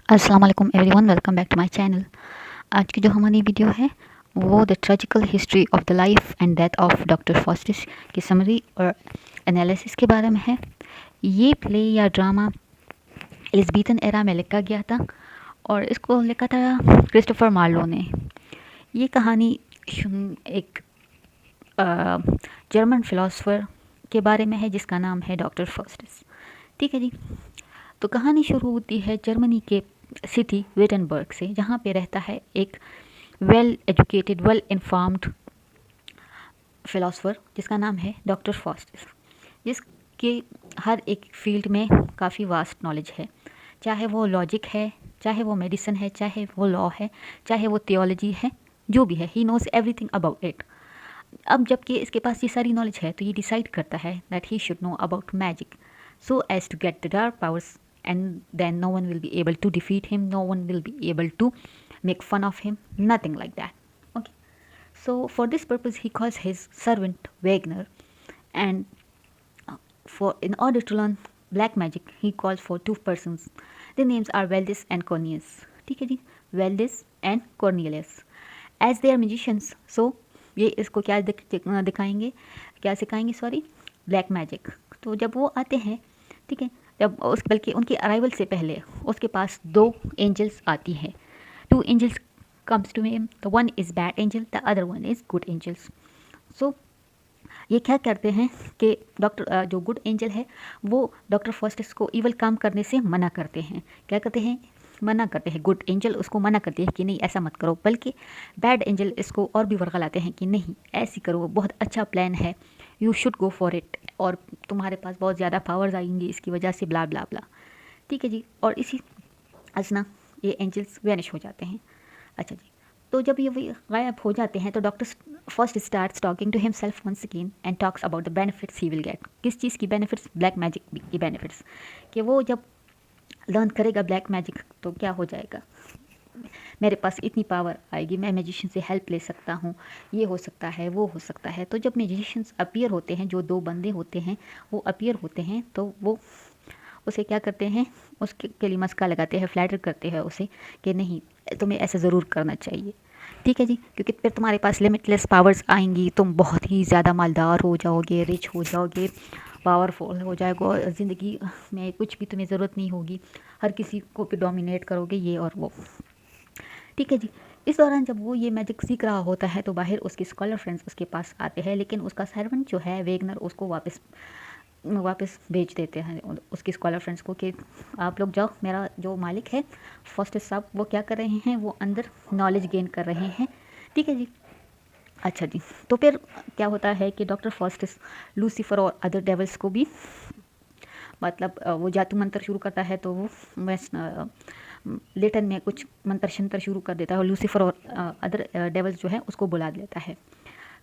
अस्सलाम वालेकुम everyone, welcome back to my channel. आज की जो हमारी वीडियो है वो the tragical history of the life and death of doctor Faustus की समरी और एनालिसिस के बारे में है। ये प्ले या ड्रामा एलिज़ाबेथन एरा में लिखा गया था और इसको लिखा था क्रिस्टोफर मार्लो ने। ये कहानी एक जर्मन फिलोसोफर के बारे में है जिसका नाम है डॉक्टर फॉस्टिस। ठीक है जी। तो कहानी शुरू होती है जर्मनी के सिटी विटनबर्ग से, जहाँ पे रहता है एक well educated well informed philosopher जिसका नाम है डॉक्टर फॉस्टिस, जिसके हर एक फील्ड में काफ़ी वास्ट नॉलेज है। चाहे वो लॉजिक है, चाहे वो मेडिसिन है, चाहे वो लॉ है, चाहे वो थियोलॉजी है, जो भी है he knows everything about it. अब जबकि इसके पास ये सारी नॉलेज है तो ये डिसाइड करता है that he should know about magic so as to get the dark powers, and then no one will be able to defeat him, no one will be able to make fun of him, nothing like that. Okay, so for this purpose he calls his servant Wagner, and for in order to learn black magic he calls for two persons. Their names are Valdis and Cornelius. ठीक है जी, Valdis and Cornelius as they are magicians. So ये इसको क्या दिखाएंगे, क्या सिखाएंगे, sorry, black magic. तो जब वो आते हैं, ठीक है, जब उस बल्कि उनके अराइवल से पहले उसके पास दो एंजल्स आती हैं। Two angels comes to him, the one is bad angel, the other one is good angels. So ये क्या करते हैं कि डॉक्टर जो गुड एंजल है वो डॉक्टर फॉस्टिस को इवल काम करने से मना करते हैं। क्या करते हैं? मना करते हैं। गुड एंजल उसको मना करते हैं कि नहीं ऐसा मत करो, बल्कि बैड एंजल इसको और भी वर्गलाते हैं कि नहीं ऐसी करो, बहुत अच्छा प्लान है, you should go for it, और तुम्हारे पास बहुत ज़्यादा पावर्स आएंगी इसकी वजह से, ब्ला ब्ला ब्ला। ठीक है जी। और इसी असना ये एंजल्स वैनिश हो जाते हैं। अच्छा जी। तो जब ये गायब हो जाते हैं तो doctor first starts talking to himself once again and talks about the benefits he will get. किस चीज़ की बेनिफिट्स? ब्लैक मैजिक की बेनिफिट्स, कि वो जब लर्न करेगा ब्लैक मैजिक तो क्या हो जाएगा, मेरे पास इतनी पावर आएगी, मैं मैजिशियन से हेल्प ले सकता हूँ, ये हो सकता है, वो हो सकता है। तो जब मैजिशियंस अपीयर होते हैं, जो दो बंदे होते हैं वो अपीयर होते हैं, तो वो उसे क्या करते हैं, उसके के लिए मस्का लगाते हैं, फ्लैटर करते हैं उसे कि नहीं तुम्हें ऐसा ज़रूर करना चाहिए। ठीक है जी, क्योंकि फिर तुम्हारे पास लिमिटलेस पावर्स आएंगी, तुम बहुत ही ज़्यादा मालदार हो जाओगे, रिच हो जाओगे, पावरफुल हो जाएगा, और ज़िंदगी में कुछ भी तुम्हें ज़रूरत नहीं होगी, हर किसी को भी डोमिनेट करोगे, ये और वो। ठीक है जी। इस दौरान जब वो ये मैजिक सीख रहा होता है तो बाहर उसके स्कॉलर फ्रेंड्स उसके पास आते हैं, लेकिन उसका सर्वेंट जो है वेगनर उसको वापस भेज देते हैं उसके स्कॉलर फ्रेंड्स को कि आप लोग जाओ, मेरा जो मालिक है फॉस्टिस साहब वो क्या कर रहे हैं, वो अंदर नॉलेज गेन कर रहे हैं। ठीक है जी। अच्छा जी। तो फिर क्या होता है कि डॉक्टर फॉस्टिस लूसीफर और अदर डेवल्स को भी, मतलब वो जादू मंत्र शुरू करता है तो वो लेटन में कुछ मंत्र शंत्र शुरू कर देता है और लूसीफर और अदर डेवल्स जो है उसको बुला लेता है।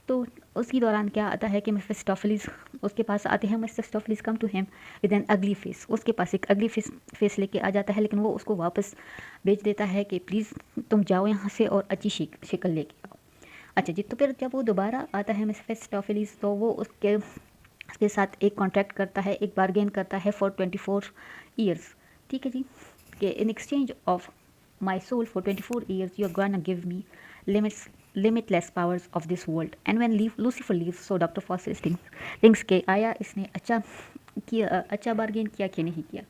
तो उसी दौरान क्या आता है कि मेफिस्टोफेलिस उसके पास आते हैं। Mephistopheles come to him with an ugly face, उसके पास एक अगली फेस लेके आ जाता है, लेकिन वो उसको वापस भेज देता है कि प्लीज़ तुम जाओ यहाँ से और अच्छी शक्ल लेके आओ। अच्छा जी। तो फिर जब वो दोबारा आता है मेफिस्टोफेलिस तो वो उसके साथ एक कॉन्ट्रैक्ट करता है, एक बार्गेन करता है फॉर 24 ईयर्स। ठीक है जी, कि in exchange of my soul for 24 years you are gonna give me limitless powers of this world. And when Lucifer leaves, so Dr. Faustus thinks के आया इसने अच्छा बार्गेन किया कि नहीं किया।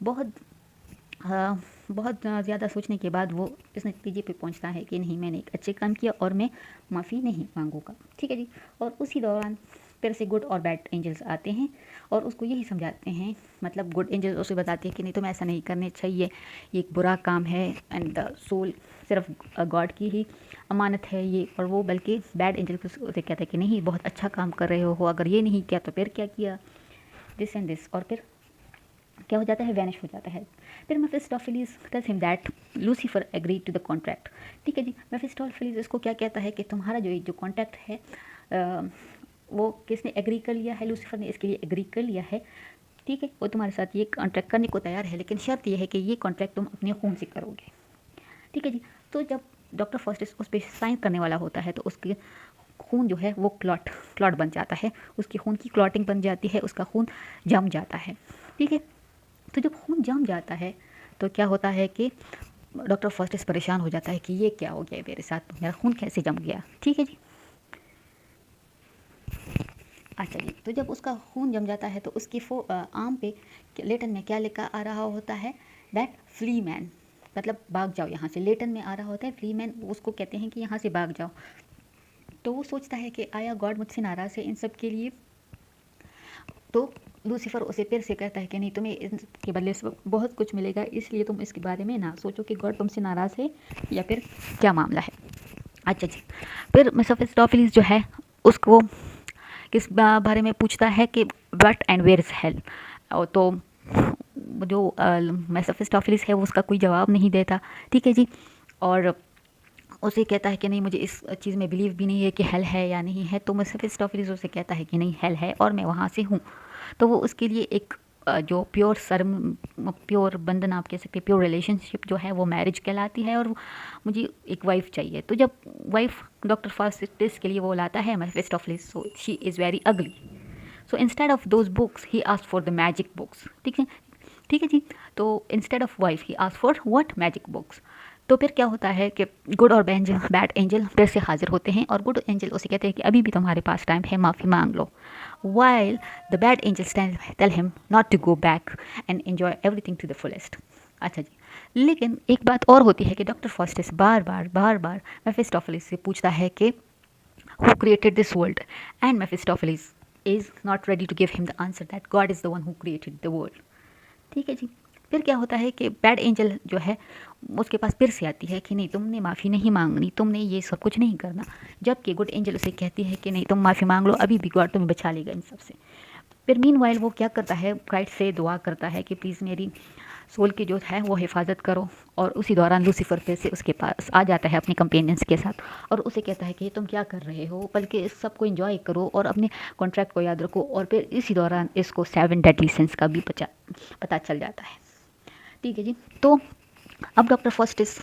बहुत ज़्यादा सोचने के बाद वो इस नतीजे पे पहुंचता है कि नहीं, मैंने एक अच्छे काम किया और मैं माफ़ी नहीं मांगूंगा। ठीक है जी। और उसी दौरान फिर से गुड और बैड एंजल्स आते हैं और उसको यही समझाते हैं, मतलब गुड एंजल्स उसे बताते हैं कि नहीं तुम्हें ऐसा नहीं करने चाहिए, ये एक बुरा काम है, एंड द सोल सिर्फ गॉड की ही अमानत है ये और वो, बल्कि बैड एंजल्स उसे कहते हैं कि नहीं बहुत अच्छा काम कर रहे हो, अगर ये नहीं किया तो फिर क्या किया, दिस एंड दिस। और फिर क्या हो जाता है, वैनिश हो जाता है। फिर Mephistopheles tells him that Lucifer agreed to the contract. ठीक है जी। मेफिस्टोफेलिस इसको क्या कहता है कि तुम्हारा जो कॉन्ट्रैक्ट है वो किसने एग्री कर लिया है, लूसीफर ने इसके लिए एग्री कर लिया है। ठीक है, वो तुम्हारे साथ ये कॉन्ट्रैक्ट करने को तैयार है, लेकिन शर्त यह है कि ये कॉन्ट्रैक्ट तुम अपने खून से करोगे। ठीक है जी। तो जब डॉक्टर फॉस्टिस उस पर साइन करने वाला होता है तो उसके खून जो है वो क्लॉट बन जाता है, उसके खून की क्लॉटिंग बन जाती है, उसका खून जम जाता है। ठीक है। तो जब खून जम जाता है तो क्या होता है कि डॉक्टर फॉस्टिस परेशान हो जाता है कि ये क्या हो गया मेरे साथ, मेरा खून कैसे जम गया। ठीक है जी। अच्छा जी, तो जब उसका खून जम जाता है तो उसकी आम पे लेटन में क्या लिखा आ रहा होता है, दैट फ्ली मैन, मतलब भाग जाओ यहाँ से। लेटन में आ रहा होता है फ्ली मैन, उसको कहते हैं कि यहाँ से भाग जाओ। तो वो सोचता है कि आया गॉड मुझसे नाराज़ है इन सब के लिए। तो लूसीफर उसे फिर से कहता है कि नहीं, तुम्हें इसके बदले से बहुत कुछ मिलेगा, इसलिए तुम इसके बारे में ना सोचो कि गॉड तुमसे नाराज़ है या फिर क्या मामला है। अच्छा जी, फिर मेफिस्टोफेलिस जो है उसको किस बारे में पूछता है कि what and where is hell. तो जो मेफिस्टोफेलिस है वो उसका कोई जवाब नहीं देता। ठीक है जी। और उसे कहता है कि नहीं, मुझे इस चीज़ में बिलीव भी नहीं है कि हेल है या नहीं है। तो मेफिस्टोफेलिस उसे कहता है कि नहीं, हेल है और मैं वहाँ से हूँ। तो वो उसके लिए एक जो प्योर बंधन आप कह सकते हैं, प्योर रिलेशनशिप जो है वो मैरिज कहलाती है, और मुझे एक वाइफ चाहिए। तो जब वाइफ डॉक्टर फास्टिस के लिए वो लाता है Mephistopheles, so she is very ugly. So instead of those books he asked for the magic books. ठीक है, ठीक है जी। तो instead of wife he asked for what, magic books. तो फिर क्या होता है कि गुड और बैड एंजल फिर से हाजिर होते हैं, और गुड एंजल उसे कहते हैं कि अभी भी तुम्हारे पास टाइम है, माफ़ी मांग लो। While the bad angels tell him not to go back and enjoy everything to the fullest. अच्छा जी, लेकिन एक बात और होती है कि डॉक्टर फॉस्टिस बार बार मेफिस्टोफेलिस से पूछता है कि who created this world, and Mephistopheles is not ready to give him the answer that God is the one who created the world. ठीक है जी। फिर क्या होता है कि बैड एंजल जो है उसके पास फिर से आती है कि नहीं, तुमने माफ़ी नहीं मांगनी, तुमने ये सब कुछ नहीं करना। जबकि गुड एंजल उसे कहती है कि नहीं, तुम माफ़ी मांग लो, अभी भी गॉड तुम्हें बचा लेगा इन सब से। फिर मीनवाइल वो क्या करता है, गाइड से दुआ करता है कि प्लीज़ मेरी सोल की जो है वो हिफाजत करो। और उसी दौरान लूसीफर फिर से उसके पास आ जाता है अपने कंपेनियंस के साथ, और उसे कहता है कि तुम क्या कर रहे हो, बल्कि इस सब को एंजॉय करो और अपने कॉन्ट्रैक्ट को याद रखो। और फिर इसी दौरान इसको 7 डेडली सिंस का भी पता चल जाता है। ठीक है जी। तो अब डॉक्टर फॉस्टिस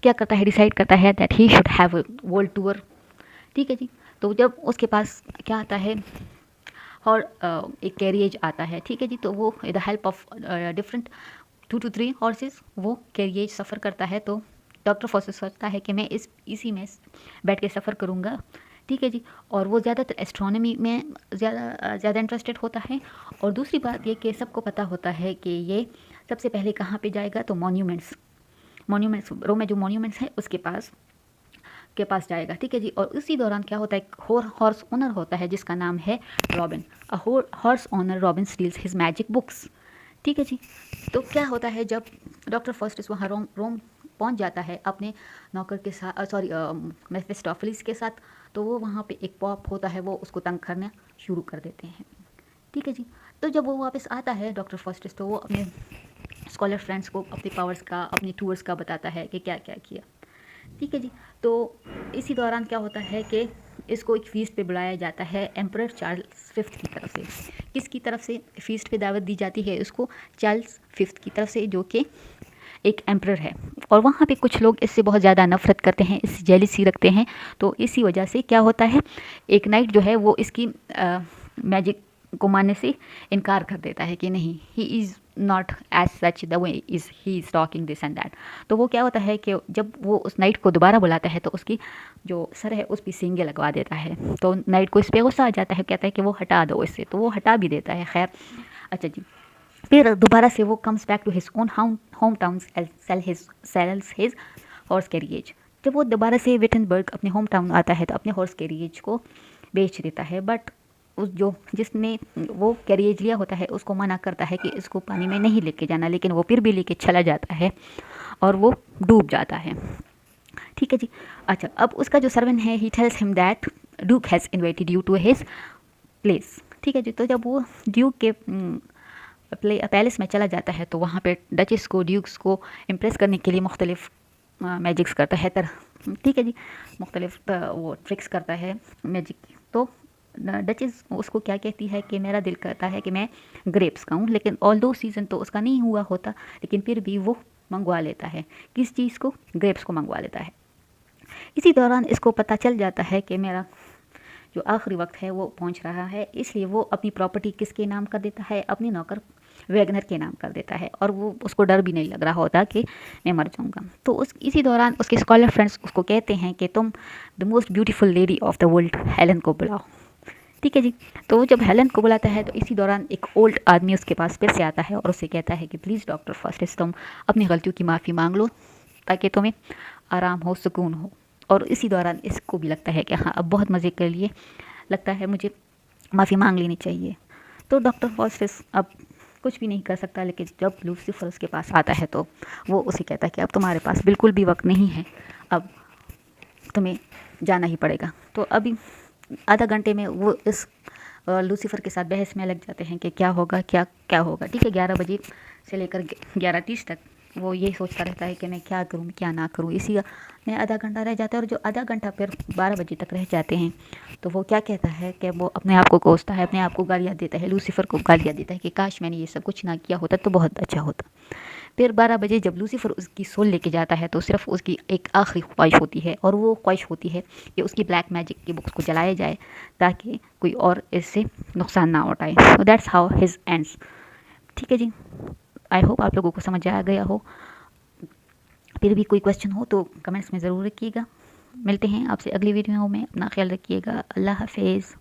क्या करता है, डिसाइड करता है that he should have a world tour. ठीक है जी। तो जब उसके पास क्या आता है, और एक कैरियज आता है। ठीक है जी। तो वो with the help of different 2 to 3 horses वो कैरियज सफ़र करता है। तो डॉक्टर फॉस्टिस सोचता है कि मैं इसी में बैठ के सफ़र करूँगा। ठीक है जी। और वो ज़्यादातर एस्ट्रोनॉमी में ज़्यादा इंटरेस्टेड होता है। और दूसरी बात ये कि सबको पता होता है कि ये सबसे पहले कहाँ पे जाएगा, तो मॉन्यूमेंट्स रोम में जो मॉन्यूमेंट्स है उसके पास जाएगा। ठीक है जी। और उसी दौरान क्या होता है, एक हॉर्स ओनर होता है जिसका नाम है Robin. Horse owner Robin steals his magic books. ठीक है जी। तो क्या होता है, जब डॉक्टर फॉस्टिस वहाँ रोम पहुँच जाता है अपने नौकर के साथ, मेफिस्टोफेलिस के साथ, तो वो वहाँ पे एक पॉप होता है, वो उसको तंग करना शुरू कर देते हैं। ठीक है जी। तो जब वो वापस आता है डॉक्टर फॉस्टिस, तो वो अपने स्कॉलर फ्रेंड्स को अपने पावर्स का, अपने टूर्स का बताता है कि क्या क्या किया। ठीक है जी। तो इसी दौरान क्या होता है कि इसको एक फीस्ट पे बुलाया जाता है एम्परर चार्ल्स फिफ्थ की तरफ से। किसकी तरफ से फीस्ट पे दावत दी जाती है इसको, चार्ल्स फिफ्थ की तरफ से, जो कि एक एम्परर है। और वहाँ पे कुछ लोग इससे बहुत ज़्यादा नफरत करते हैं, इससे जेलिसी रखते हैं। तो इसी वजह से क्या होता है, एक नाइट जो है वो इसकी मैजिक को मानने से इनकार कर देता है कि नहीं, he is not as such the way is he is talking this and that. तो वो क्या होता है कि जब वो उस नाइट को दोबारा बुलाता है तो उसकी जो सर है उस पर सींगे लगवा देता है। तो नाइट को इस पर गुस्सा आ जाता है, कहता है कि वो हटा दो इससे, तो वो हटा भी देता है। खैर, अच्छा जी। फिर दोबारा से वो comes back to his own home town, sells his horse carriage. जब वो दोबारा से विटनबर्ग अपने होम टाउन आता है तो अपने हॉर्स कैरियज को बेच देता है। बट जिसने वो कैरियज लिया होता है उसको मना करता है कि इसको पानी में नहीं लेके जाना, लेकिन वो फिर भी लेके चला जाता है और वो डूब जाता है। ठीक है जी। अच्छा, अब उसका जो सर्वेंट है, he tells him that duke has invited you to his place. ठीक है जी। तो जब वो ड्यूक के पैलेस में चला जाता है तो वहाँ पे डचेस को, ड्यूक्स को इम्प्रेस करने के लिए मुख्तलिफ मैजिक्स करता है। ठीक है जी, मुख्तलिफ वो ट्रिक्स करता है मैजिक। तो डचेस उसको क्या कहती है कि मेरा दिल करता है कि मैं ग्रेप्स खाऊं, लेकिन ऑल्दो सीज़न तो उसका नहीं हुआ होता, लेकिन फिर भी वो मंगवा लेता है। किस चीज़ को? ग्रेप्स को मंगवा लेता है। इसी दौरान इसको पता चल जाता है कि मेरा जो आखिरी वक्त है वो पहुंच रहा है, इसलिए वो अपनी प्रॉपर्टी किसके नाम कर देता है, अपने नौकर वैगनर के नाम कर देता है और वो उसको डर भी नहीं लग रहा होता कि मैं मर जाऊँगा। तो इसी दौरान उसके स्कॉलर फ्रेंड्स उसको कहते हैं कि तुम the most beautiful lady of the world Helen को बुलाओ। ठीक है जी। तो जब हेलन को बुलाता है तो इसी दौरान एक ओल्ड आदमी उसके पास फिर से आता है और उससे कहता है कि प्लीज़ डॉक्टर फास्टिस तुम अपनी गलतियों की माफ़ी मांग लो ताकि तुम्हें आराम हो, सुकून हो। और इसी दौरान इसको भी लगता है कि हाँ अब बहुत मज़े कर लिए, लगता है मुझे माफ़ी मांग लेनी चाहिए। तो डॉक्टर फास्टिस अब कुछ भी नहीं कर सकता, लेकिन जब लूसीफर उसके पास आता है तो वो उसे कहता है कि अब तुम्हारे पास बिल्कुल भी वक्त नहीं है, अब तुम्हें जाना ही पड़ेगा। तो अभी आधा घंटे में वो इस लूसीफर के साथ बहस में लग जाते हैं कि क्या होगा, क्या क्या होगा। ठीक है, 11 बजे से लेकर 11:30 तक वो ये सोचता रहता है कि मैं क्या करूँ क्या ना करूँ। इसी में आधा घंटा रह जाता है और जो आधा घंटा फिर 12 बजे तक रह जाते हैं तो वो क्या कहता है कि वो अपने आप को कोसता है, अपने आप को गालियाँ देता है, लूसीफर को गालियाँ देता है कि काश मैंने ये सब कुछ ना किया होता तो बहुत अच्छा होता। फिर 12 बजे जब लूसीफर उसकी सोल लेके जाता है तो सिर्फ उसकी एक आखिरी ख्वाहिश होती है और वो ख्वाहिश होती है कि उसकी ब्लैक मैजिक की बुक्स को जलाया जाए ताकि कोई और इससे नुकसान ना उठाए। So that's how his ends. ठीक है जी, आई होप आप लोगों को समझ आ गया हो। फिर भी कोई क्वेश्चन हो तो कमेंट्स में ज़रूर रखिएगा। मिलते हैं आपसे अगली वीडियो में। अपना ख्याल रखिएगा। अल्लाह हाफिज़।